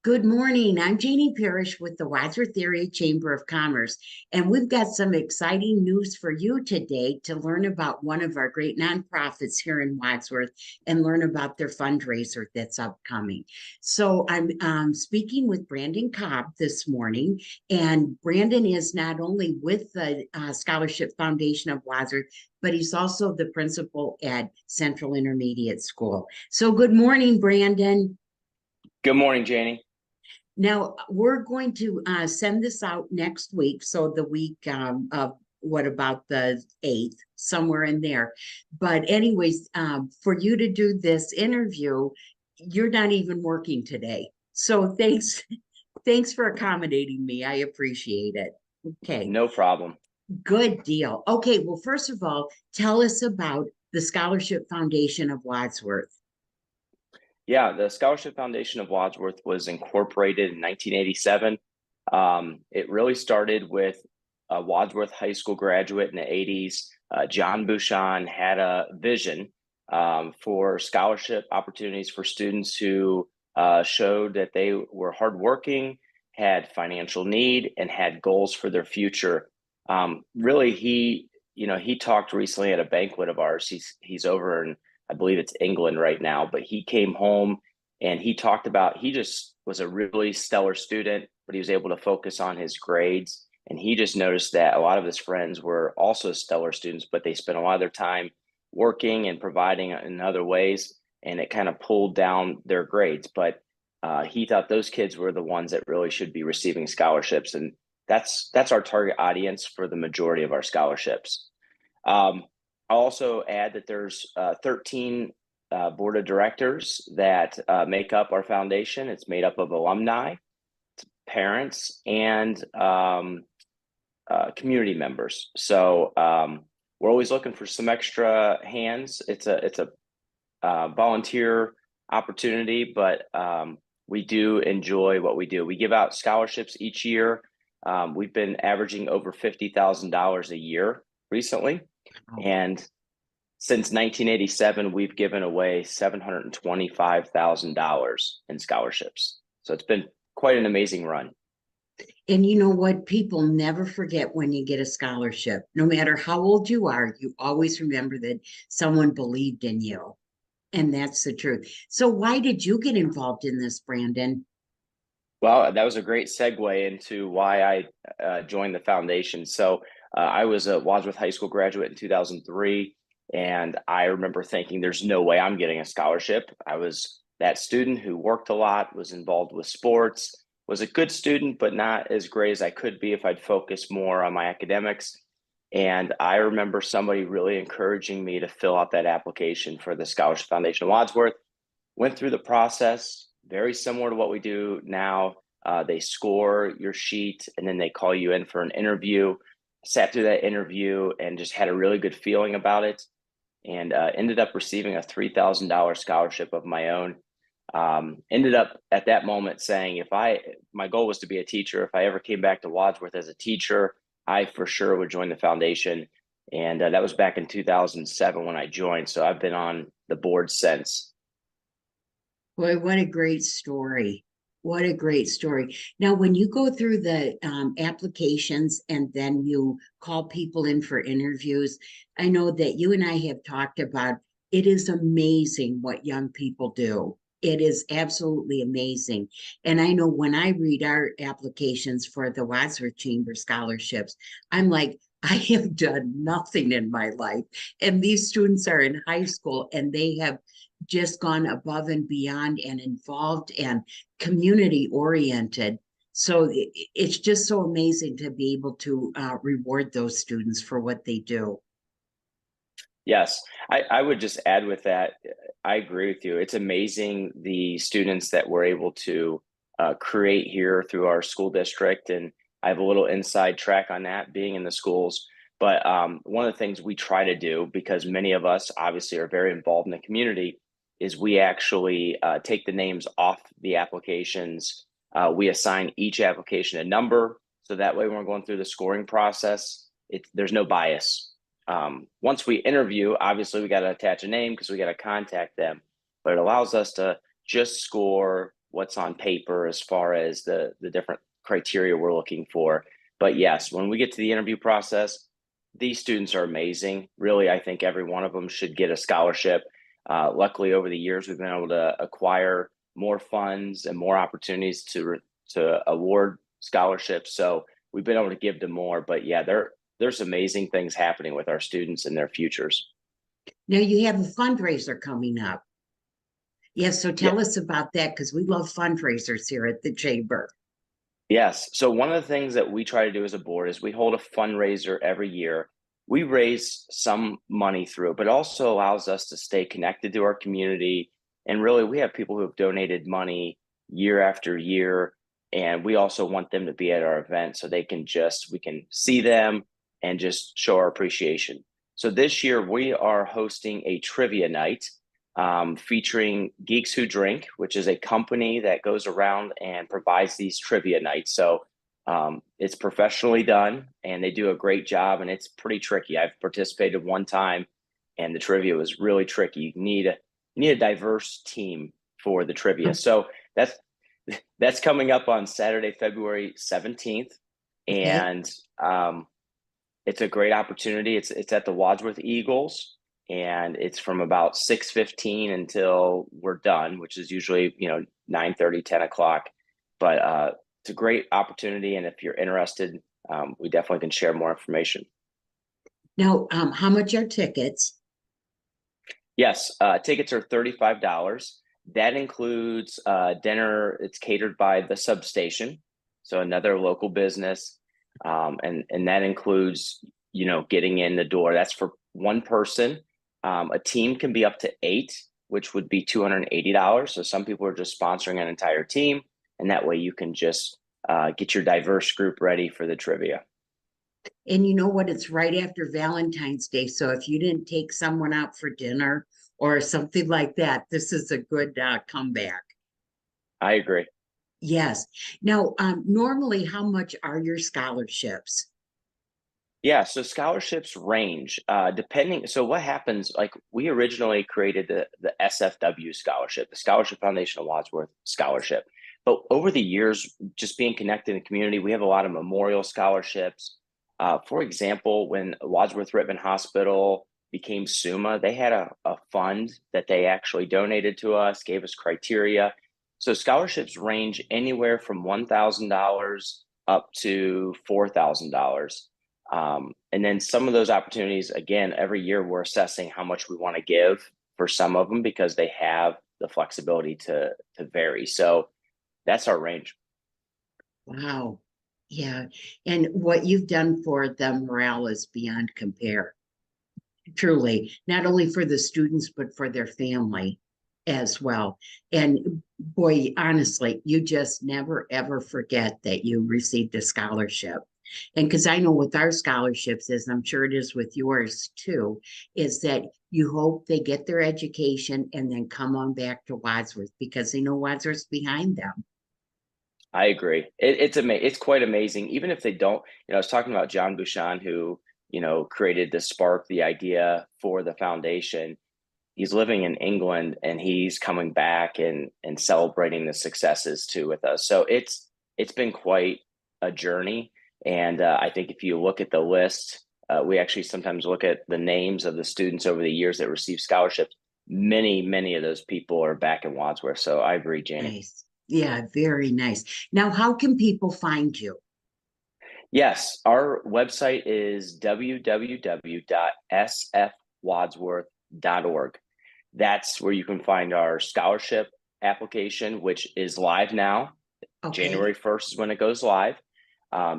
Good morning. I'm Jeannie Parrish with the Wadsworth Area Chamber of Commerce, and we've got some exciting news for you today to learn about one of our great nonprofits here in Wadsworth and learn about their fundraiser that's upcoming. So I'm speaking with Brandon Cobb this morning, and Brandon is not only with the Scholarship Foundation of Wadsworth, but he's also the principal at Central Intermediate School. So good morning, Brandon. Good morning, Janie. Now, we're going to send this out next week. So the week of what about the 8th, somewhere in there. But anyways, for you to do this interview, you're not even working today. So thanks for accommodating me. I appreciate it. Okay, No problem. good deal. Okay, well, first of all, tell us about the Scholarship Foundation of Wadsworth. Yeah, the Scholarship Foundation of Wadsworth was incorporated in 1987. It really started with a Wadsworth High School graduate in the 80s. John Bouchon had a vision for scholarship opportunities for students who showed that they were hardworking, had financial need, and had goals for their future. Really, he talked recently at a banquet of ours. He's over in, I believe it's England right now, but he came home and he talked about he just was a really stellar student, but he was able to focus on his grades. And he just noticed that a lot of his friends were also stellar students, but they spent a lot of their time working and providing in other ways, and it kind of pulled down their grades. But he thought those kids were the ones that really should be receiving scholarships, and that's our target audience for the majority of our scholarships. I'll also add that there's 13 board of directors that make up our foundation. It's made up of alumni, parents, and community members. So we're always looking for some extra hands. It's a volunteer opportunity, but we do enjoy what we do. We give out scholarships each year. We've been averaging over $50,000 a year recently. And since 1987, we've given away $725,000 in scholarships. So it's been quite an amazing run. And you know what? People never forget when you get a scholarship. No matter how old you are, you always remember that someone believed in you. And that's the truth. So why did you get involved in this, Brandon? Well, that was a great segue into why I joined the foundation. So I was a Wadsworth High School graduate in 2003, and I remember thinking, there's no way I'm getting a scholarship. I was that student who worked a lot, was involved with sports, was a good student, but not as great as I could be if I'd focused more on my academics. And I remember somebody really encouraging me to fill out that application for the Scholarship Foundation of Wadsworth. Went through the process, very similar to what we do now. They score your sheet and then they call you in for an interview. Sat through that interview and just had a really good feeling about it, and ended up receiving a $3,000 scholarship of my own. Ended up at that moment saying, my goal was to be a teacher. If I ever came back to Wadsworth as a teacher, I for sure would join the foundation. And that was back in 2007 when I joined. So I've been on the board since. Boy, what a great story. What a great story. Now, when you go through the applications and then you call people in for interviews, I know that you and I have talked about it is amazing what young people do. It is absolutely amazing. And I know when I read our applications for the Wadsworth Chamber scholarships, I'm like, I have done nothing in my life. And these students are in high school and they have just gone above and beyond and involved and community oriented. So it's just so amazing to be able to reward those students for what they do. Yes, I would just add with that, I agree with you. It's amazing the students that we're able to create here through our school district. And I have a little inside track on that being in the schools. But one of the things we try to do, because many of us obviously are very involved in the community, is we actually take the names off the applications. We assign each application a number. So that way when we're going through the scoring process, there's no bias. Once we interview, obviously we got to attach a name because we got to contact them, but it allows us to just score what's on paper as far as the different criteria we're looking for. But yes, when we get to the interview process, these students are amazing. Really, I think every one of them should get a scholarship. Luckily, over the years, we've been able to acquire more funds and more opportunities to award scholarships. So we've been able to give them more. But yeah, there's amazing things happening with our students and their futures. Now you have a fundraiser coming up. Yes, so Yeah. tell us about that because we love fundraisers here at the Chamber. Yes. So one of the things that we try to do as a board is we hold a fundraiser every year. We raise some money through it, but it also allows us to stay connected to our community. And really, we have people who have donated money year after year. And we also want them to be at our event so we can see them and just show our appreciation. So this year we are hosting a trivia night featuring Geeks Who Drink, which is a company that goes around and provides these trivia nights. So it's professionally done and they do a great job, and it's pretty tricky. I've participated one time and the trivia was really tricky. You need a diverse team for the trivia. So that's coming up on Saturday, February 17th. Okay. And it's a great opportunity. It's at the Wadsworth Eagles, and it's from about 6:15 until we're done, which is usually 9:30, 10 o'clock. But it's a great opportunity, and if you're interested, we definitely can share more information. Now, how much are tickets? Yes, tickets are $35. That includes dinner. It's catered by the substation, so another local business, and that includes getting in the door. That's for one person. A team can be up to 8, which would be $280. So some people are just sponsoring an entire team, and that way you can just get your diverse group ready for the trivia. And you know what? It's right after Valentine's Day. So if you didn't take someone out for dinner or something like that, this is a good comeback. I agree. Yes. Now, normally, how much are your scholarships? Yeah, so scholarships range depending. So what happens? Like we originally created the SFW scholarship, the Scholarship Foundation of Wadsworth scholarship. But over the years, just being connected in the community, we have a lot of memorial scholarships. For example, when Wadsworth Rittman Hospital became SUMA, they had a fund that they actually donated to us, gave us criteria. So scholarships range anywhere from $1,000 up to $4,000. And then some of those opportunities, again, every year we're assessing how much we want to give for some of them because they have the flexibility to vary. So that's our range. Wow. Yeah. And what you've done for the morale is beyond compare. Truly, not only for the students, but for their family as well. And boy, honestly, you just never ever forget that you received a scholarship. And because I know with our scholarships, as I'm sure it is with yours too, is that you hope they get their education and then come on back to Wadsworth because they know Wadsworth's behind them. I agree. It's quite amazing. Even if they don't, I was talking about John Bouchon, who, created the spark, the idea for the foundation. He's living in England and he's coming back and celebrating the successes too with us. So it's been quite a journey. And I think if you look at the list, we actually sometimes look at the names of the students over the years that received scholarships. Many of those people are back in Wadsworth. So I agree, Janie. Nice. Yeah, very nice. Now, how can people find you? Yes, our website is www.sfwadsworth.org. That's where you can find our scholarship application, which is live now. Okay. January 1st is when it goes live.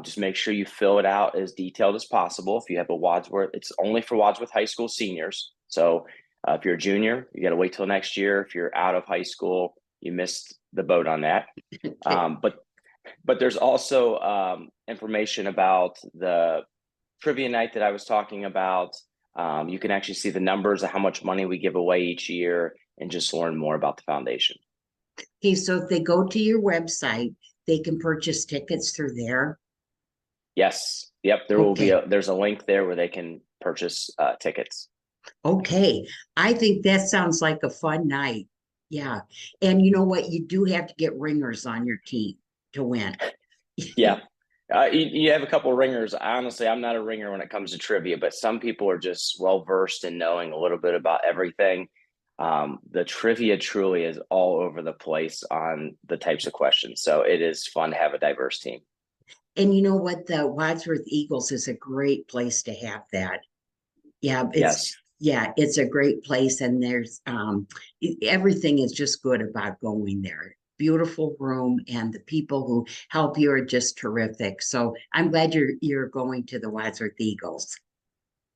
Just make sure you fill it out as detailed as possible. If you have a Wadsworth, it's only for Wadsworth High School seniors. So if you're a junior, you got to wait till next year. If you're out of high school, you missed the boat on that. Okay. But there's also information about the trivia night that I was talking about. You can actually see the numbers of how much money we give away each year and just learn more about the foundation. Okay, so if they go to your website, they can purchase tickets through there. Yes. Yep. There's a link there where they can purchase tickets. Okay. I think that sounds like a fun night. Yeah. And you know what? You do have to get ringers on your team to win. Yeah. You have a couple ringers. Honestly, I'm not a ringer when it comes to trivia, but some people are just well versed in knowing a little bit about everything. The trivia truly is all over the place on the types of questions. So it is fun to have a diverse team. And you know what? The Wadsworth Eagles is a great place to have that. Yeah, Yes. it's a great place, and there's everything is just good about going there. Beautiful room, and the people who help you are just terrific. So I'm glad you're going to the Wadsworth Eagles.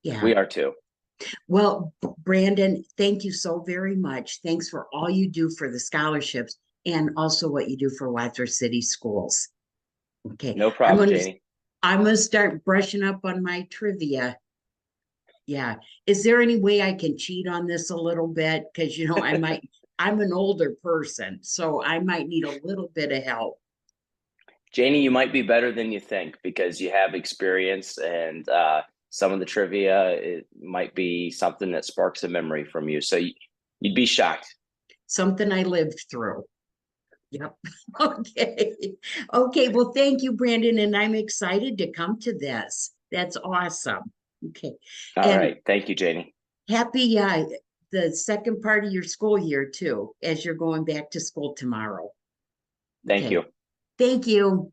Yeah. We are too. Well, Brandon, thank you so very much. Thanks for all you do for the scholarships and also what you do for Wadsworth City Schools. Okay. No problem, Janie. I'm gonna start brushing up on my trivia. Yeah. Is there any way I can cheat on this a little bit? Because I'm an older person, so I might need a little bit of help. Janie, you might be better than you think because you have experience, and some of the trivia, it might be something that sparks a memory from you. So you'd be shocked. Something I lived through. Yep. Okay. Okay. Well, thank you, Brandon. And I'm excited to come to this. That's awesome. Okay. All And right. Thank you, Janie. happy the second part of your school year too, as you're going back to school tomorrow. Thank Okay. you. Thank you.